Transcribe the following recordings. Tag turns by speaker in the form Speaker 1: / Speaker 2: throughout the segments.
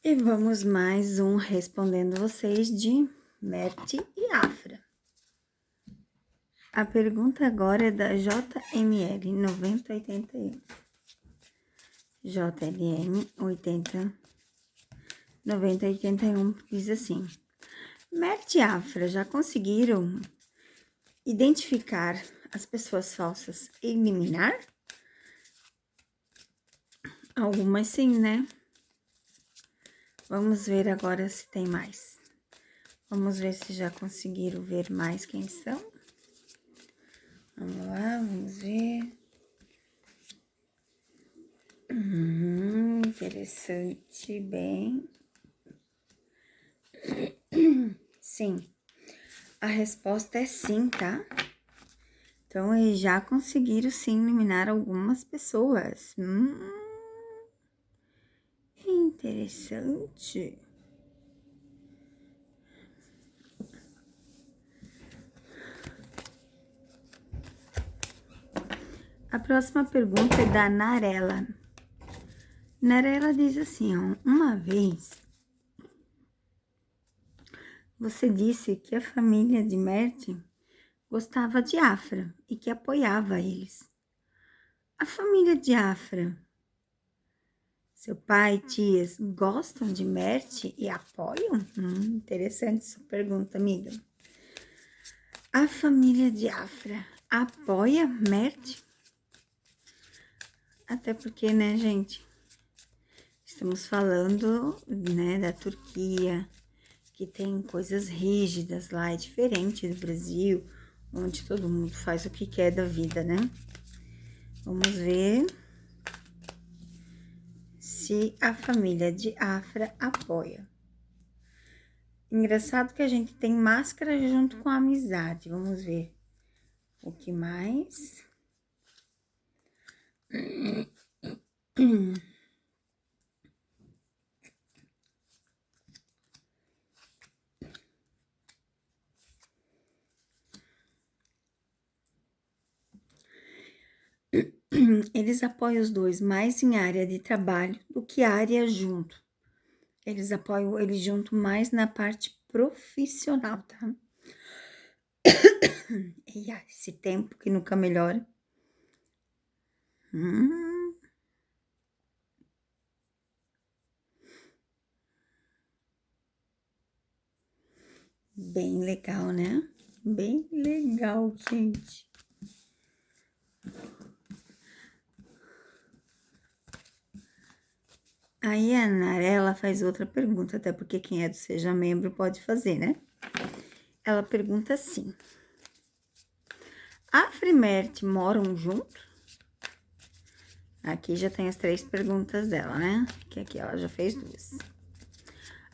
Speaker 1: E vamos mais um respondendo vocês de Merte e Afra. A pergunta agora é da JML 9081. JLM 9081 diz assim: Merte e Afra já conseguiram identificar as pessoas falsas e eliminar? Algumas sim, né? Vamos ver agora se tem mais. Vamos ver se já conseguiram ver mais quem são. Vamos lá, vamos ver. Interessante, bem. Sim, a resposta é sim, tá? Então, eles já conseguiram sim eliminar algumas pessoas. Interessante. A próxima pergunta é da Narela. Narela diz assim, ó, uma vez você disse que a família de Merte gostava de Afra e que apoiava eles. A família de Afra, seu pai e tias, gostam de Merte e apoiam? Interessante essa pergunta, amiga. A família de Afra apoia Merte? Até porque, né, gente, estamos falando, né, da Turquia, que tem coisas rígidas lá, é diferente do Brasil, onde todo mundo faz o que quer da vida, né? Vamos ver se a família de Afra apoia. Engraçado que a gente tem máscara junto com a amizade. Vamos ver o que mais. Eles apoiam os dois mais em área de trabalho do que área junto. Eles apoiam eles junto mais na parte profissional, tá? E esse tempo que nunca melhora. Bem legal, né? Bem legal, gente. Aí a Narela faz outra pergunta, até porque quem é do Seja Membro pode fazer, né? Ela pergunta assim: Afra e Merte moram junto? Aqui já tem as 3 perguntas dela, né? Que aqui ela já fez 2.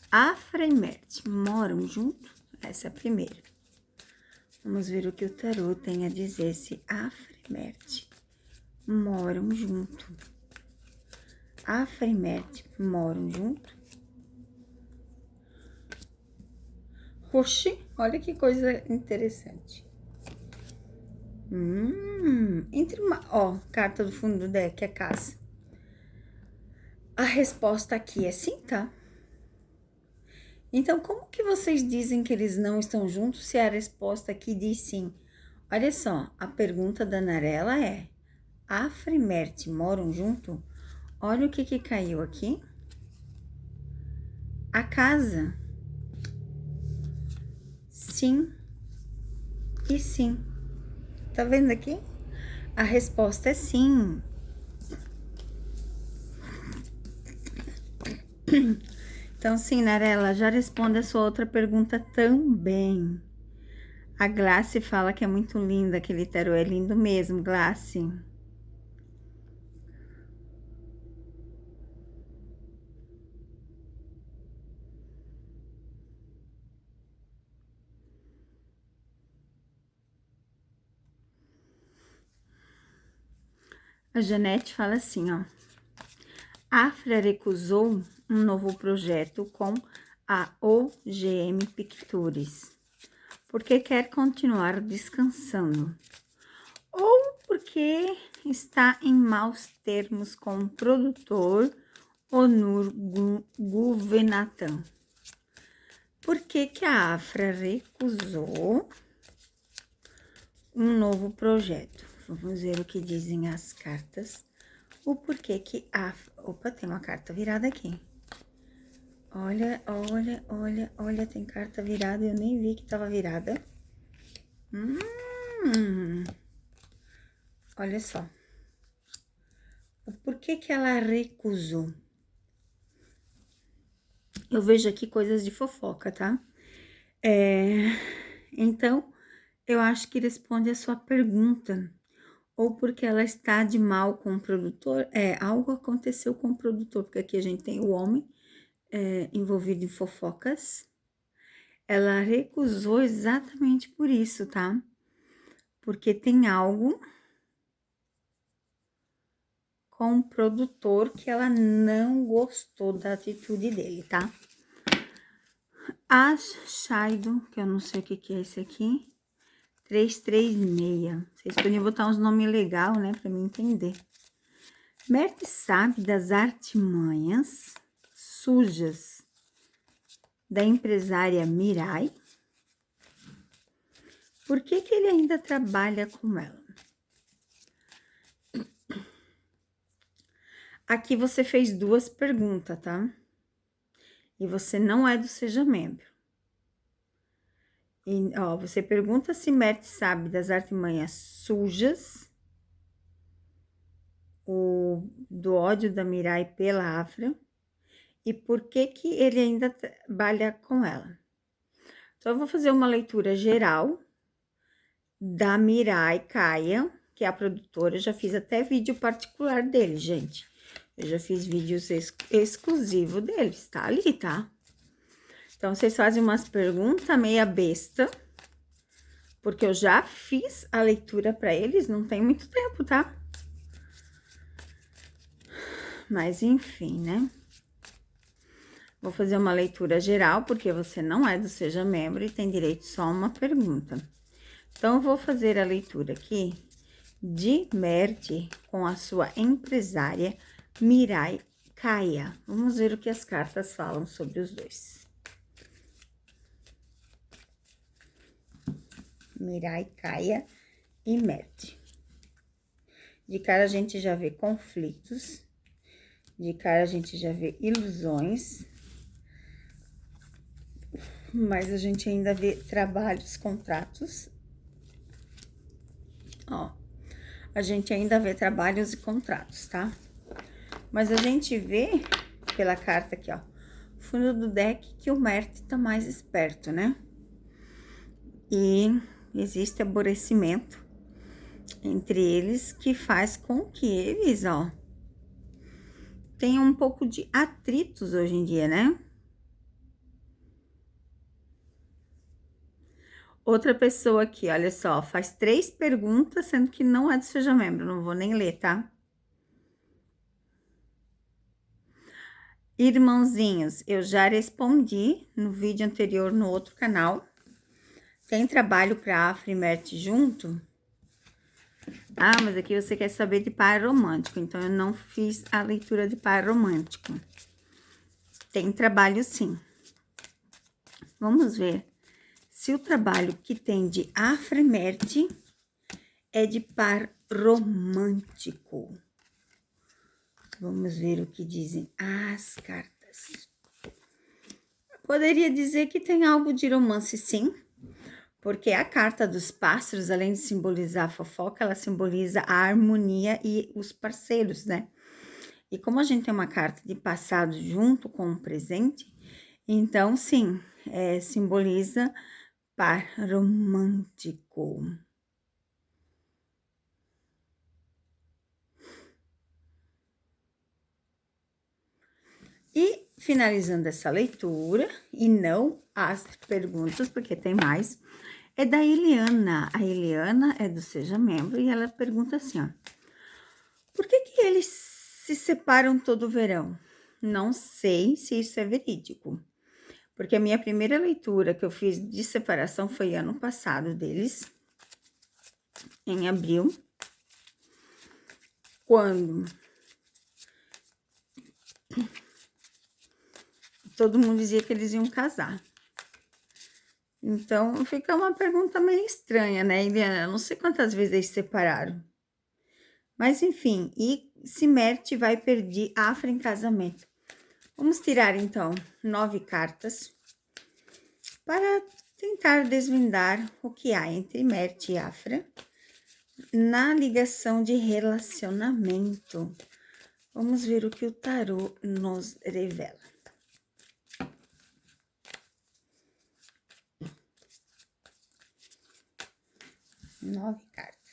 Speaker 1: Afra e Merte moram junto? Essa é a primeira. Vamos ver o que o tarô tem a dizer se Afra e Merte moram junto. Afra e Merte moram junto? Oxi, olha que coisa interessante. Entre uma... Ó, carta do fundo do deck, a casa. A resposta aqui é sim, tá? Então, como que vocês dizem que eles não estão juntos se a resposta aqui diz sim? Olha só, a pergunta da Narela é: Afra e Merte moram junto? Olha o que caiu aqui. A casa. Sim e sim. Tá vendo aqui? A resposta é sim. Então, sim, Narela, já responde a sua outra pergunta também. A Glace fala que é muito linda, aquele tarô é lindo mesmo, Glace. A Janete fala assim, ó. Afra recusou um novo projeto com a OGM Pictures, porque quer continuar descansando, ou porque está em maus termos com o produtor Onur Guvenatan. Por que que a Afra recusou um novo projeto? Vamos ver o que dizem as cartas. O porquê que a... Opa, tem uma carta virada aqui. Olha, olha, olha, olha, tem carta virada, eu nem vi que tava virada. Olha só. O porquê que ela recusou? Eu vejo aqui coisas de fofoca, tá? Então, eu acho que responde a sua pergunta. Ou porque ela está de mal com o produtor. Algo aconteceu com o produtor, porque aqui a gente tem o homem envolvido em fofocas. Ela recusou exatamente por isso, tá? Porque tem algo com o produtor que ela não gostou da atitude dele, tá? Shaido, que eu não sei o que é esse aqui. 336. Vocês podiam botar uns nomes legais, né? Pra mim entender. Mert sabe das artimanhas sujas da empresária Mirai. Por que que ele ainda trabalha com ela? Aqui você fez duas perguntas, tá? E você não é do Seja Membro. E, ó, você pergunta se Mert sabe das artimanhas sujas, do ódio da Mirai pela Afra, e por que que ele ainda trabalha com ela. Então, eu vou fazer uma leitura geral da Mirai Kaia, que é a produtora. Eu já fiz até vídeo particular dele, gente. Eu já fiz vídeos exclusivos deles, tá ali, tá? Então, vocês fazem umas perguntas meia besta, porque eu já fiz a leitura para eles, não tem muito tempo, tá? Mas, enfim, né? Vou fazer uma leitura geral, porque você não é do Seja Membro e tem direito só a uma pergunta. Então, eu vou fazer a leitura aqui de Mert com a sua empresária Mirai Kaia. Vamos ver o que as cartas falam sobre os dois. Mirai Kaia e Mert. De cara a gente já vê conflitos, de cara a gente já vê ilusões, mas a gente ainda vê trabalhos, contratos. Ó, a gente ainda vê trabalhos e contratos, tá? Mas a gente vê pela carta aqui, ó, fundo do deck, que o Mert tá mais esperto, né? E existe aborrecimento entre eles que faz com que eles, ó, tenham um pouco de atritos hoje em dia, né? Outra pessoa aqui, olha só, faz 3 perguntas, sendo que não é do Seja Membro, não vou nem ler, tá? Irmãozinhos, eu já respondi no vídeo anterior no outro canal. Tem trabalho para Afra e Mert junto? Ah, mas aqui você quer saber de par romântico, então eu não fiz a leitura de par romântico. Tem trabalho sim. Vamos ver se o trabalho que tem de Afra e Mert é de par romântico. Vamos ver o que dizem as cartas. Poderia dizer que tem algo de romance, sim, porque a carta dos pássaros, além de simbolizar a fofoca, ela simboliza a harmonia e os parceiros, né? E como a gente tem uma carta de passado junto com o presente, então, sim, simboliza par romântico. E finalizando essa leitura, e não as perguntas, porque tem mais, é da Eliana. A Eliana é do Seja Membro e ela pergunta assim, ó. Por que que eles se separam todo verão? Não sei se isso é verídico, porque a minha primeira leitura que eu fiz de separação foi ano passado deles, em abril, quando Todo mundo dizia que eles iam casar. Então, fica uma pergunta meio estranha, né, Eliana? Não sei quantas vezes eles se separaram. Mas, enfim, e se Mert vai pedir Afra em casamento? Vamos tirar, então, 9 cartas para tentar desvendar o que há entre Mert e Afra na ligação de relacionamento. Vamos ver o que o tarô nos revela. Nove cartas.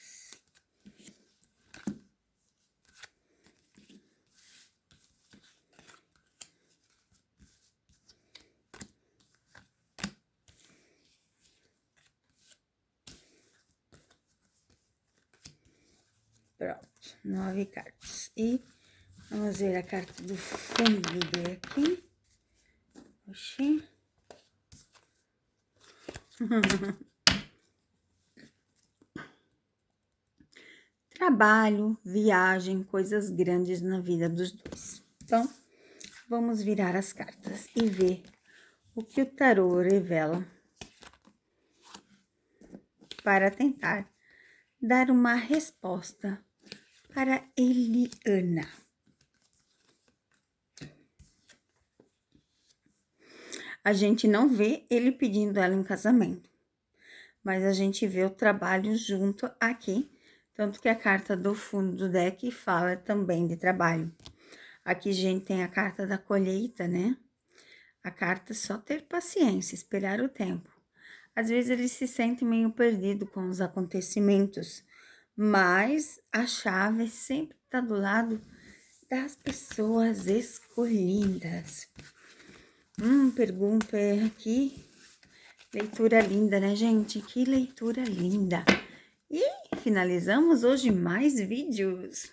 Speaker 1: Pronto, 9 cartas. E vamos ver a carta do fundo do deck. Oxi. Trabalho, viagem, coisas grandes na vida dos dois. Então, vamos virar as cartas e ver o que o tarô revela para tentar dar uma resposta para Eliana. A gente não vê ele pedindo ela em casamento, mas a gente vê o trabalho junto aqui, tanto que a carta do fundo do deck fala também de trabalho. Aqui a gente tem a carta da colheita, né? A carta só ter paciência, esperar o tempo. Às vezes ele se sente meio perdido com os acontecimentos, mas a chave sempre está do lado das pessoas escolhidas. Pergunta aqui. Leitura linda, né, gente? Que leitura linda. E finalizamos hoje mais vídeos.